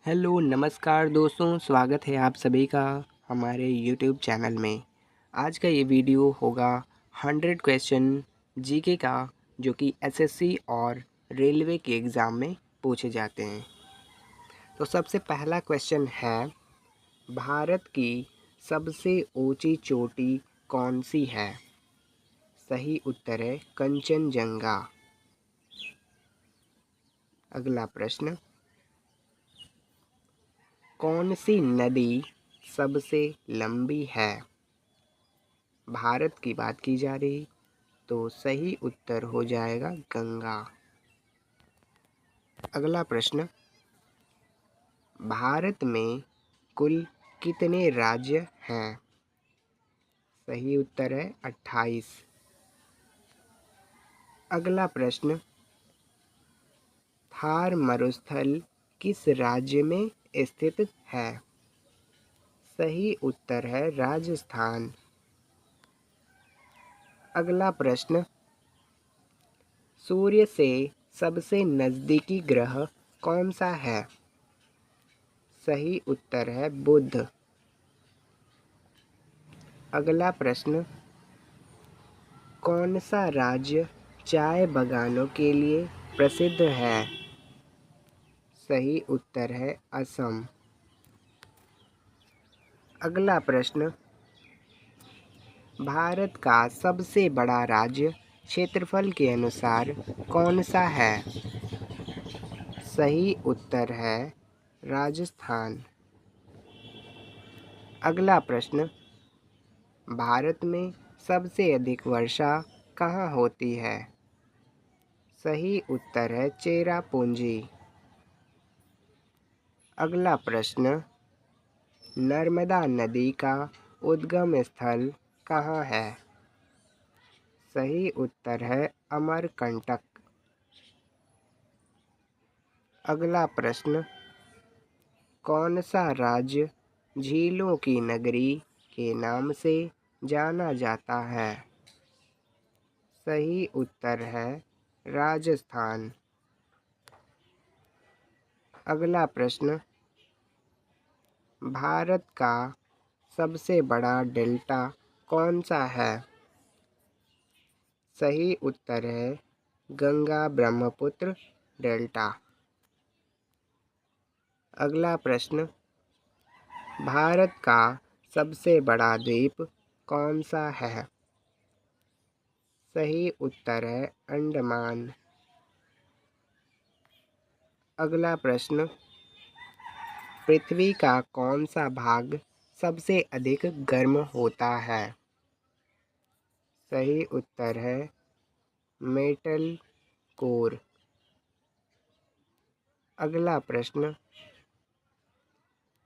Hello नमस्कार दोस्तों, स्वागत है आप सभी का हमारे यूट्यूब चैनल में। आज का ये वीडियो होगा 100 क्वेश्चन जीके का, जो कि एसएससी और रेलवे के एग्ज़ाम में पूछे जाते हैं। तो सबसे पहला क्वेश्चन है, भारत की सबसे ऊंची चोटी कौन सी है? सही उत्तर है कंचनजंगा। अगला प्रश्न, कौन सी नदी सबसे लंबी है? भारत की बात की जा रही, तो सही उत्तर हो जाएगा गंगा। अगला प्रश्न, भारत में कुल कितने राज्य हैं? सही उत्तर है 28। अगला प्रश्न, थार मरुस्थल किस राज्य में स्थित है? सही उत्तर है राजस्थान। अगला प्रश्न, सूर्य से सबसे नज़दीकी ग्रह कौन सा है? सही उत्तर है बुध। अगला प्रश्न, कौन सा राज्य चाय बागानों के लिए प्रसिद्ध है? सही उत्तर है असम। अगला प्रश्न, भारत का सबसे बड़ा राज्य क्षेत्रफल के अनुसार कौन सा है? सही उत्तर है राजस्थान। अगला प्रश्न, भारत में सबसे अधिक वर्षा कहाँ होती है? सही उत्तर है चेरापूंजी। अगला प्रश्न, नर्मदा नदी का उद्गम स्थल कहाँ है? सही उत्तर है अमरकंटक। अगला प्रश्न, कौन सा राज्य झीलों की नगरी के नाम से जाना जाता है? सही उत्तर है राजस्थान। अगला प्रश्न, भारत का सबसे बड़ा डेल्टा कौन सा है? सही उत्तर है गंगा ब्रह्मपुत्र डेल्टा। अगला प्रश्न, भारत का सबसे बड़ा द्वीप कौन सा है? सही उत्तर है अंडमान। अगला प्रश्न, पृथ्वी का कौन सा भाग सबसे अधिक गर्म होता है? सही उत्तर है मेटल कोर। अगला प्रश्न,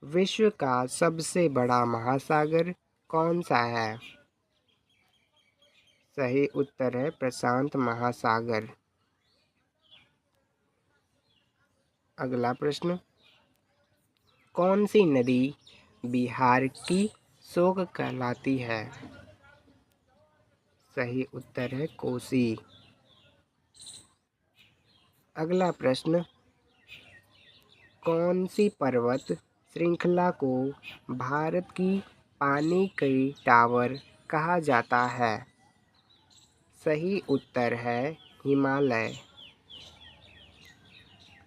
विश्व का सबसे बड़ा महासागर कौन सा है? सही उत्तर है प्रशांत महासागर। अगला प्रश्न, कौन सी नदी बिहार की शोक कहलाती है? सही उत्तर है कोसी। अगला प्रश्न, कौन सी पर्वत श्रृंखला को भारत की पानी की टावर कहा जाता है? सही उत्तर है हिमालय।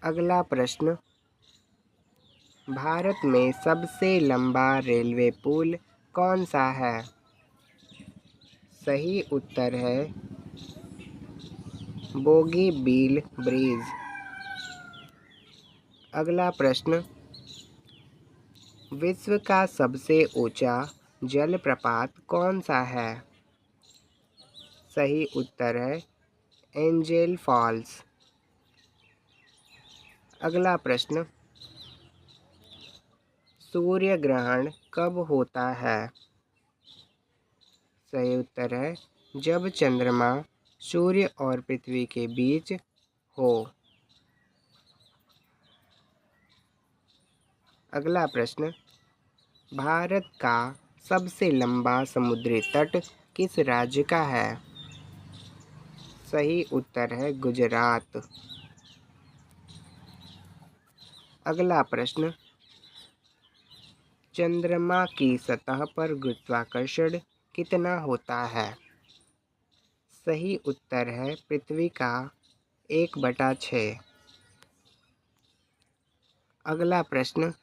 अगला प्रश्न, भारत में सबसे लंबा रेलवे पुल कौन सा है? सही उत्तर है बोगीबील ब्रिज। अगला प्रश्न, विश्व का सबसे ऊंचा जलप्रपात कौन सा है? सही उत्तर है एंजल फॉल्स। अगला प्रश्न, सूर्य ग्रहण कब होता है? सही उत्तर है जब चंद्रमा सूर्य और पृथ्वी के बीच हो। अगला प्रश्न, भारत का सबसे लंबा समुद्री तट किस राज्य का है? सही उत्तर है गुजरात। अगला प्रश्न, चंद्रमा की सतह पर गुरुत्वाकर्षण कितना होता है? सही उत्तर है पृथ्वी का 1/6। अगला प्रश्न,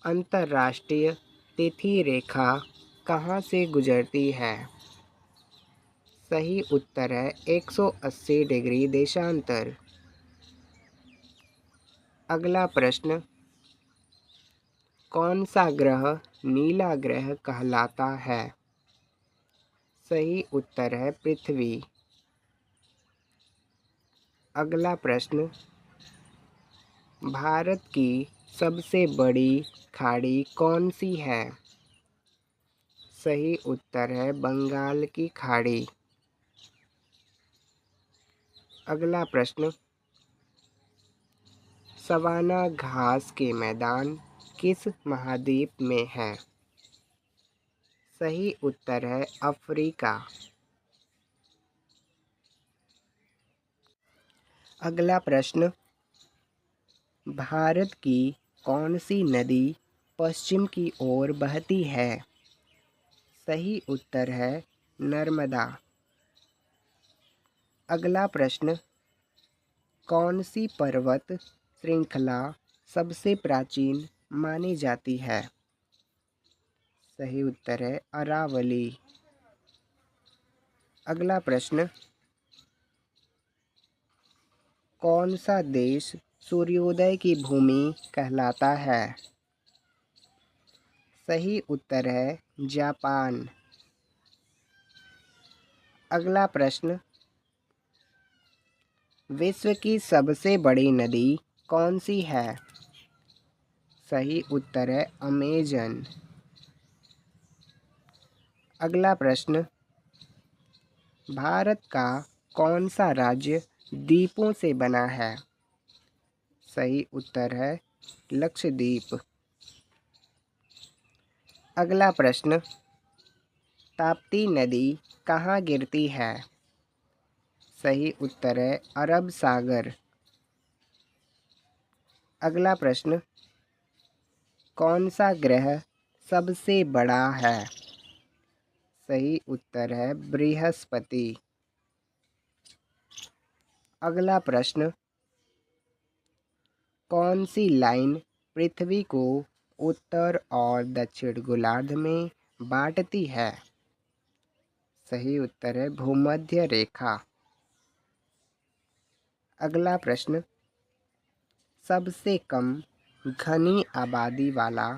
अंतर्राष्ट्रीय तिथि रेखा कहाँ से गुजरती है? सही उत्तर है 180 डिग्री देशांतर। अगला प्रश्न, कौन सा ग्रह नीला ग्रह कहलाता है? सही उत्तर है पृथ्वी। अगला प्रश्न, भारत की सबसे बड़ी खाड़ी कौन सी है? सही उत्तर है बंगाल की खाड़ी। अगला प्रश्न, सवाना घास के मैदान किस महाद्वीप में है? सही उत्तर है अफ्रीका। अगला प्रश्न, भारत की कौन सी नदी पश्चिम की ओर बहती है? सही उत्तर है नर्मदा। अगला प्रश्न, कौन सी पर्वत श्रृंखला सबसे प्राचीन मानी जाती है? सही उत्तर है अरावली। अगला प्रश्न, कौन सा देश सूर्योदय की भूमि कहलाता है? सही उत्तर है जापान। अगला प्रश्न, विश्व की सबसे बड़ी नदी कौन सी है? सही उत्तर है अमेजन। अगला प्रश्न, भारत का कौन सा राज्य द्वीपों से बना है? सही उत्तर है लक्षद्वीप। अगला प्रश्न, ताप्ती नदी कहाँ गिरती है? सही उत्तर है अरब सागर। अगला प्रश्न, कौन सा ग्रह सबसे बड़ा है? सही उत्तर है बृहस्पति। अगला प्रश्न, कौन सी लाइन पृथ्वी को उत्तर और दक्षिण गोलार्ध में बांटती है? सही उत्तर है भूमध्य रेखा। अगला प्रश्न, सबसे कम घनी आबादी वाला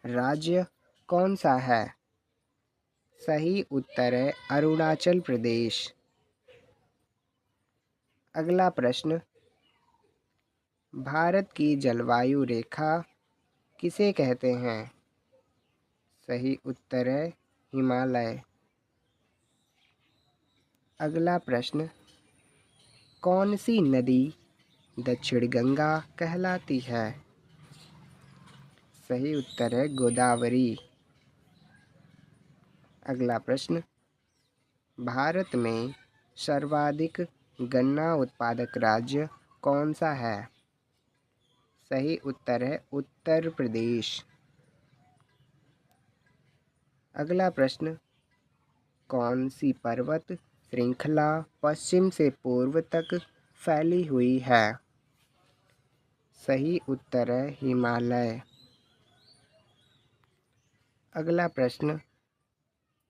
राज्य कौन सा है? सही उत्तर है अरुणाचल प्रदेश। अगला प्रश्न, भारत की जलवायु रेखा किसे कहते हैं? सही उत्तर है हिमालय। अगला प्रश्न, कौन सी नदी दक्षिण गंगा कहलाती है? सही उत्तर है गोदावरी। अगला प्रश्न, भारत में सर्वाधिक गन्ना उत्पादक राज्य कौन सा है? सही उत्तर है उत्तर प्रदेश। अगला प्रश्न, कौन सी पर्वत श्रृंखला पश्चिम से पूर्व तक फैली हुई है? सही उत्तर है हिमालय। अगला प्रश्न,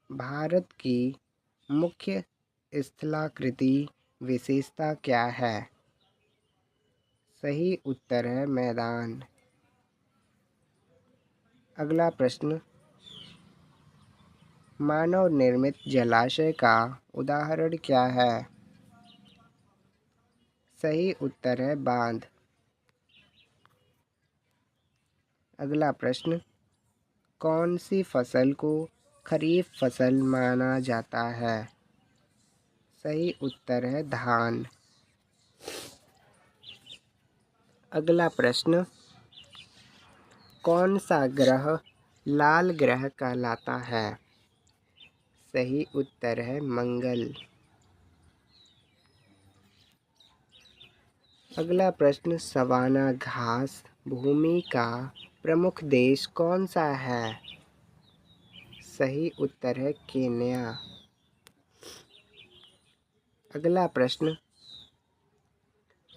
भारत की मुख्य स्थलाकृति विशेषता क्या है? सही उत्तर है मैदान। अगला प्रश्न, मानव निर्मित जलाशय का उदाहरण क्या है? सही उत्तर है बांध। अगला प्रश्न, कौन सी फसल को खरीफ फसल माना जाता है? सही उत्तर है धान। अगला प्रश्न, कौन सा ग्रह लाल ग्रह कहलाता है? सही उत्तर है मंगल। अगला प्रश्न, सवाना घास भूमि का प्रमुख देश कौन सा है? सही उत्तर है केन्या। अगला प्रश्न,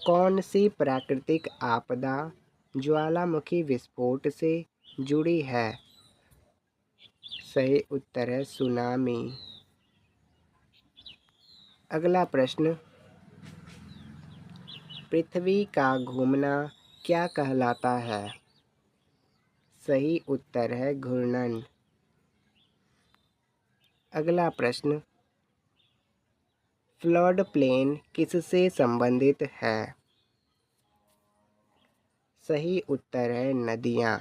कौन सी प्राकृतिक आपदा ज्वालामुखी विस्फोट से जुड़ी है? सही उत्तर है सुनामी। अगला प्रश्न, पृथ्वी का घूमना क्या कहलाता है? सही उत्तर है घूर्णन। अगला प्रश्न, फ्लड प्लेन किससे संबंधित है? सही उत्तर है नदियाँ।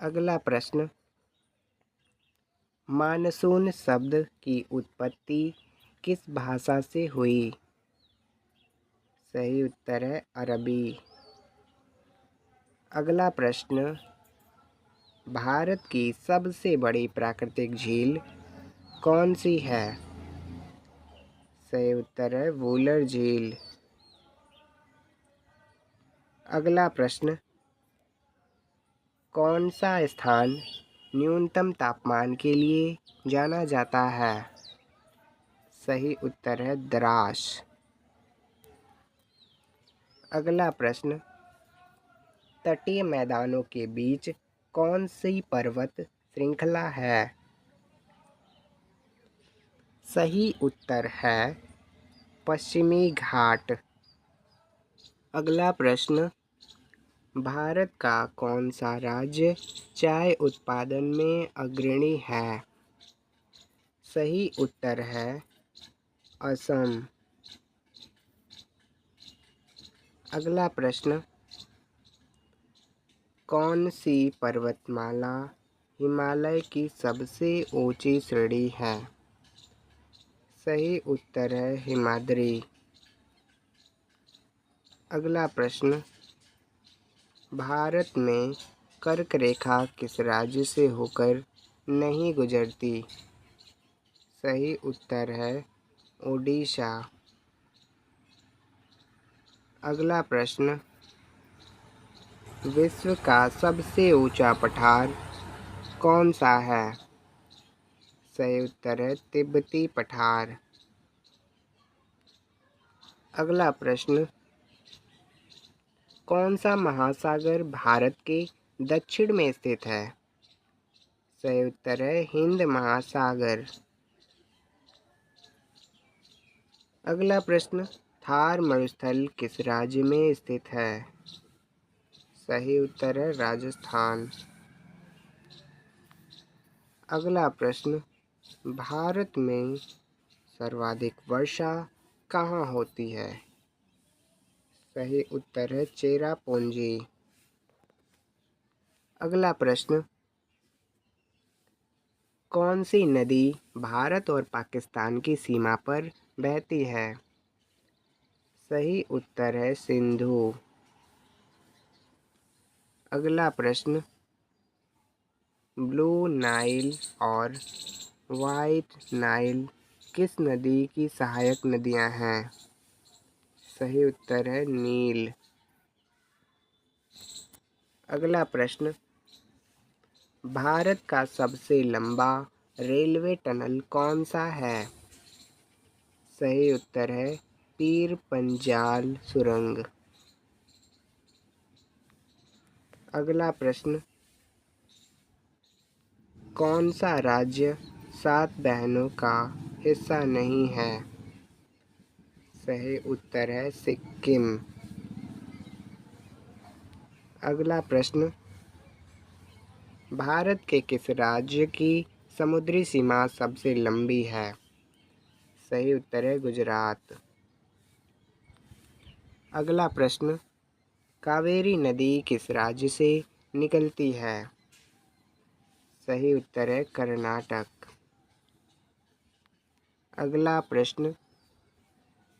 अगला प्रश्न, मानसून शब्द की उत्पत्ति किस भाषा से हुई? सही उत्तर है अरबी। अगला प्रश्न, भारत की सबसे बड़ी प्राकृतिक झील कौन सी है? सही उत्तर है वूलर झील। अगला प्रश्न, कौन सा स्थान न्यूनतम तापमान के लिए जाना जाता है? सही उत्तर है द्रास। अगला प्रश्न, तटीय मैदानों के बीच कौन सी पर्वत श्रृंखला है? सही उत्तर है पश्चिमी घाट। अगला प्रश्न, भारत का कौन सा राज्य चाय उत्पादन में अग्रणी है? सही उत्तर है असम। अगला प्रश्न, कौन सी पर्वतमाला हिमालय की सबसे ऊंची श्रेणी है? सही उत्तर है हिमाद्री। अगला प्रश्न, भारत में कर्क रेखा किस राज्य से होकर नहीं गुजरती? सही उत्तर है ओडिशा। अगला प्रश्न, विश्व का सबसे ऊंचा पठार कौन सा है? सही उत्तर है तिब्बती पठार। अगला प्रश्न, कौन सा महासागर भारत के दक्षिण में स्थित है? सही उत्तर है हिंद महासागर। अगला प्रश्न, थार मरुस्थल किस राज्य में स्थित है? सही उत्तर है राजस्थान। अगला प्रश्न, भारत में सर्वाधिक वर्षा कहाँ होती है? सही उत्तर है चेरापूंजी। अगला प्रश्न, कौन सी नदी भारत और पाकिस्तान की सीमा पर बहती है? सही उत्तर है सिंधु। अगला प्रश्न, ब्लू नाइल और वाइट नाइल किस नदी की सहायक नदियां हैं? सही उत्तर है नील। अगला प्रश्न, भारत का सबसे लंबा रेलवे टनल कौन सा है? सही उत्तर है पीर पंजाल सुरंग। अगला प्रश्न, कौन सा राज्य सात बहनों का हिस्सा नहीं है? सही उत्तर है सिक्किम। अगला प्रश्न, भारत के किस राज्य की समुद्री सीमा सबसे लंबी है? सही उत्तर है गुजरात। अगला प्रश्न, कावेरी नदी किस राज्य से निकलती है? सही उत्तर है कर्नाटक। अगला प्रश्न,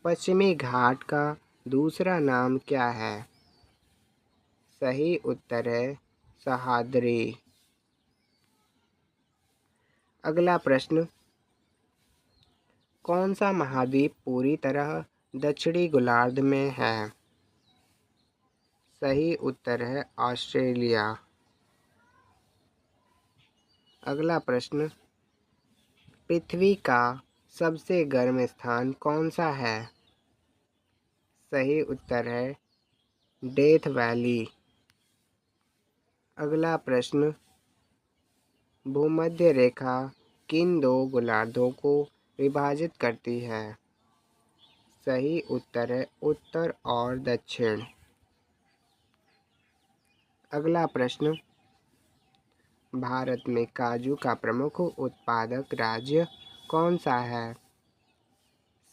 पश्चिमी घाट का दूसरा नाम क्या है? सही उत्तर है सह्याद्री। अगला प्रश्न, कौन सा महाद्वीप पूरी तरह दक्षिणी गोलार्ध में है? सही उत्तर है ऑस्ट्रेलिया। अगला प्रश्न, पृथ्वी का सबसे गर्म स्थान कौन सा है? सही उत्तर है डेथ वैली। अगला प्रश्न, भूमध्य रेखा किन दो गोलार्धों को विभाजित करती है? सही उत्तर है उत्तर और दक्षिण। अगला प्रश्न, भारत में काजू का प्रमुख उत्पादक राज्य कौन सा है?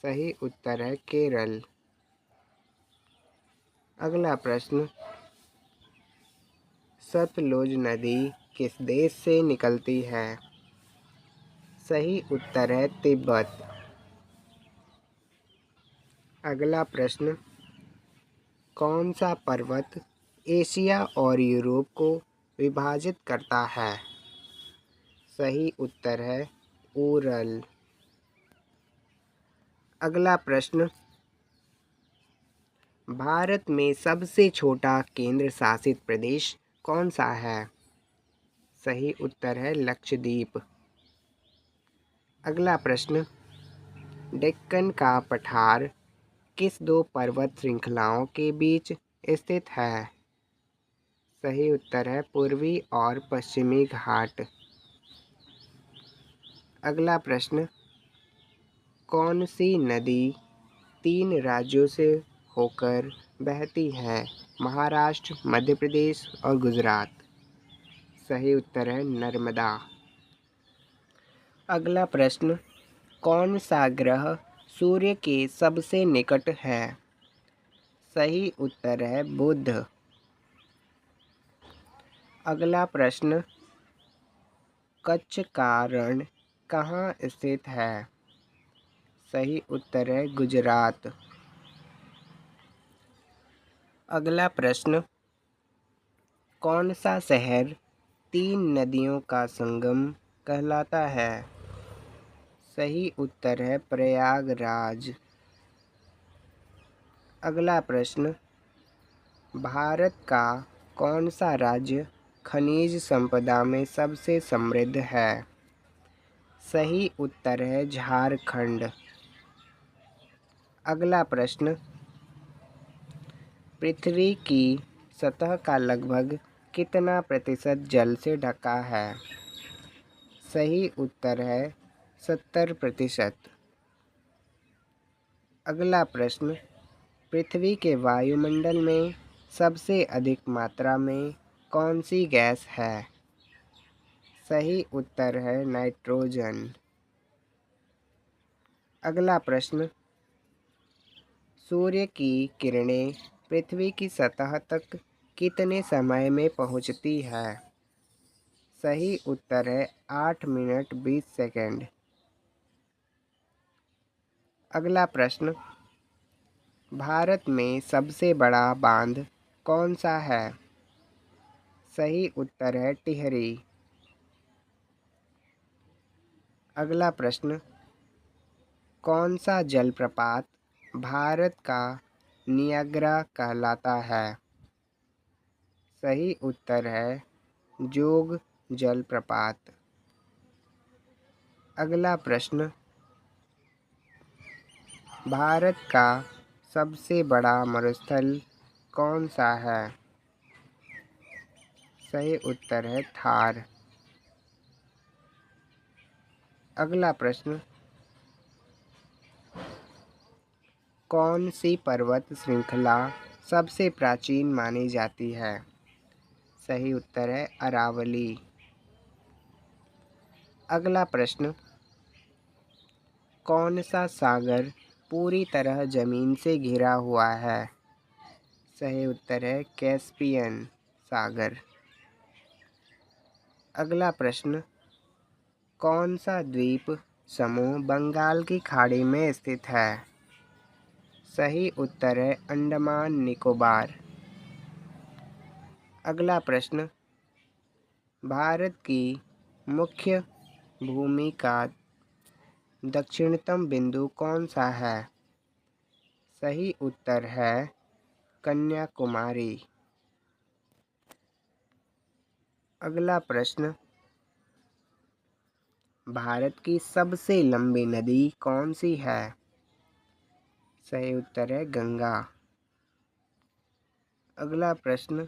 सही उत्तर है केरल। अगला प्रश्न, सतलुज नदी किस देश से निकलती है? सही उत्तर है तिब्बत। अगला प्रश्न, कौन सा पर्वत एशिया और यूरोप को विभाजित करता है? सही उत्तर है उरल। अगला प्रश्न, भारत में सबसे छोटा केंद्र शासित प्रदेश कौन सा है? सही उत्तर है लक्षद्वीप। अगला प्रश्न, डेक्कन का पठार किस दो पर्वत श्रृंखलाओं के बीच स्थित है? सही उत्तर है पूर्वी और पश्चिमी घाट। अगला प्रश्न, कौन सी नदी 3 राज्यों से होकर बहती है? महाराष्ट्र, मध्य प्रदेश और गुजरात। सही उत्तर है नर्मदा। अगला प्रश्न, कौन सा ग्रह सूर्य के सबसे निकट है? सही उत्तर है बुध। अगला प्रश्न, कच्छ का रण कहाँ स्थित है? सही उत्तर है गुजरात। अगला प्रश्न, कौन सा शहर 3 नदियों का संगम कहलाता है? सही उत्तर है प्रयागराज। अगला प्रश्न, भारत का कौन सा राज्य खनिज संपदा में सबसे समृद्ध है? सही उत्तर है झारखंड। अगला प्रश्न, पृथ्वी की सतह का लगभग कितना प्रतिशत जल से ढका है? सही उत्तर है 70%। अगला प्रश्न, पृथ्वी के वायुमंडल में सबसे अधिक मात्रा में कौन सी गैस है? सही उत्तर है नाइट्रोजन। अगला प्रश्न, सूर्य की किरणें पृथ्वी की सतह तक कितने समय में पहुंचती है? सही उत्तर है 8 मिनट 20 सेकंड। अगला प्रश्न, भारत में सबसे बड़ा बांध कौन सा है? सही उत्तर है टिहरी। अगला प्रश्न, कौन सा जलप्रपात भारत का नियाग्रा कहलाता है? सही उत्तर है जोग जलप्रपात। अगला प्रश्न, भारत का सबसे बड़ा मरुस्थल कौन सा है? सही उत्तर है थार। अगला प्रश्न, कौन सी पर्वत श्रृंखला सबसे प्राचीन मानी जाती है? सही उत्तर है अरावली। अगला प्रश्न, कौन सा सागर पूरी तरह जमीन से घिरा हुआ है? सही उत्तर है कैस्पियन सागर। अगला प्रश्न, कौन सा द्वीप समूह बंगाल की खाड़ी में स्थित है? सही उत्तर है अंडमान निकोबार। अगला प्रश्न, भारत की मुख्य भूमि का दक्षिणतम बिंदु कौन सा है? सही उत्तर है कन्याकुमारी। अगला प्रश्न, भारत की सबसे लंबी नदी कौन सी है? सही उत्तर है गंगा। अगला प्रश्न,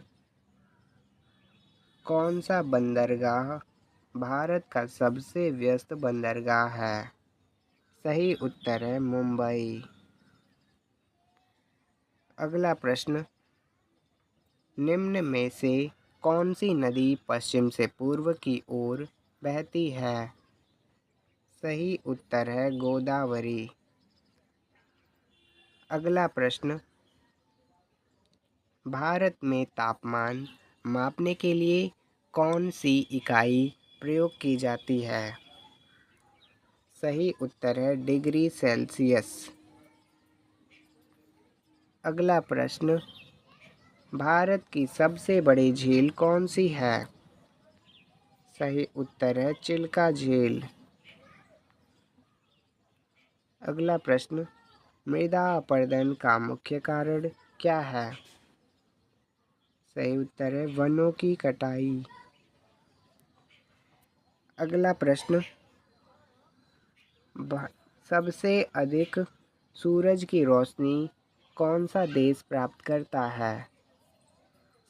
कौन सा बंदरगाह भारत का सबसे व्यस्त बंदरगाह है? सही उत्तर है मुंबई। अगला प्रश्न, निम्न में से कौन सी नदी पश्चिम से पूर्व की ओर बहती है? सही उत्तर है गोदावरी। अगला प्रश्न, भारत में तापमान मापने के लिए कौन सी इकाई प्रयोग की जाती है? सही उत्तर है डिग्री सेल्सियस। अगला प्रश्न, भारत की सबसे बड़ी झील कौन सी है? सही उत्तर है चिल्का झील। अगला प्रश्न, मृदा अपरदन का मुख्य कारण क्या है? सही उत्तर है वनों की कटाई। अगला प्रश्न, सबसे अधिक सूरज की रोशनी कौन सा देश प्राप्त करता है?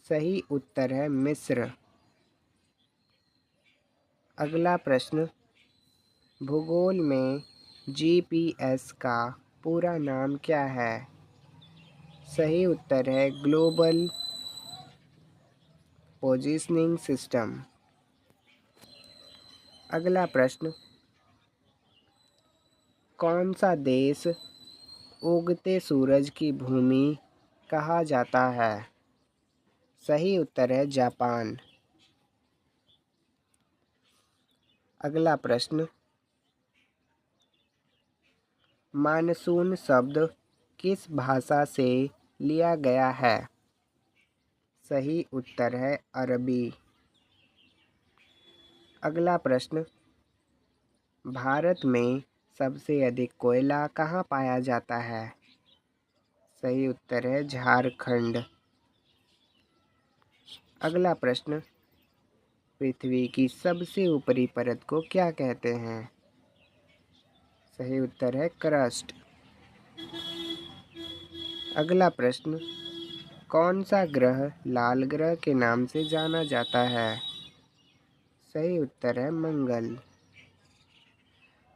सही उत्तर है मिस्र। अगला प्रश्न, भूगोल में जीपीएस का पूरा नाम क्या है? सही उत्तर है ग्लोबल पोजीशनिंग सिस्टम। अगला प्रश्न, कौन सा देश उगते सूरज की भूमि कहा जाता है? सही उत्तर है जापान। अगला प्रश्न, मानसून शब्द किस भाषा से लिया गया है? सही उत्तर है अरबी। अगला प्रश्न, भारत में सबसे अधिक कोयला कहाँ पाया जाता है? सही उत्तर है झारखंड। अगला प्रश्न, पृथ्वी की सबसे ऊपरी परत को क्या कहते हैं? सही उत्तर है क्रस्ट। अगला प्रश्न, कौन सा ग्रह लाल ग्रह के नाम से जाना जाता है? सही उत्तर है मंगल।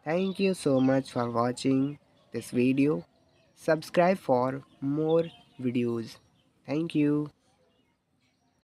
Thank you so much for watching this video. Subscribe for more videos. Thank you.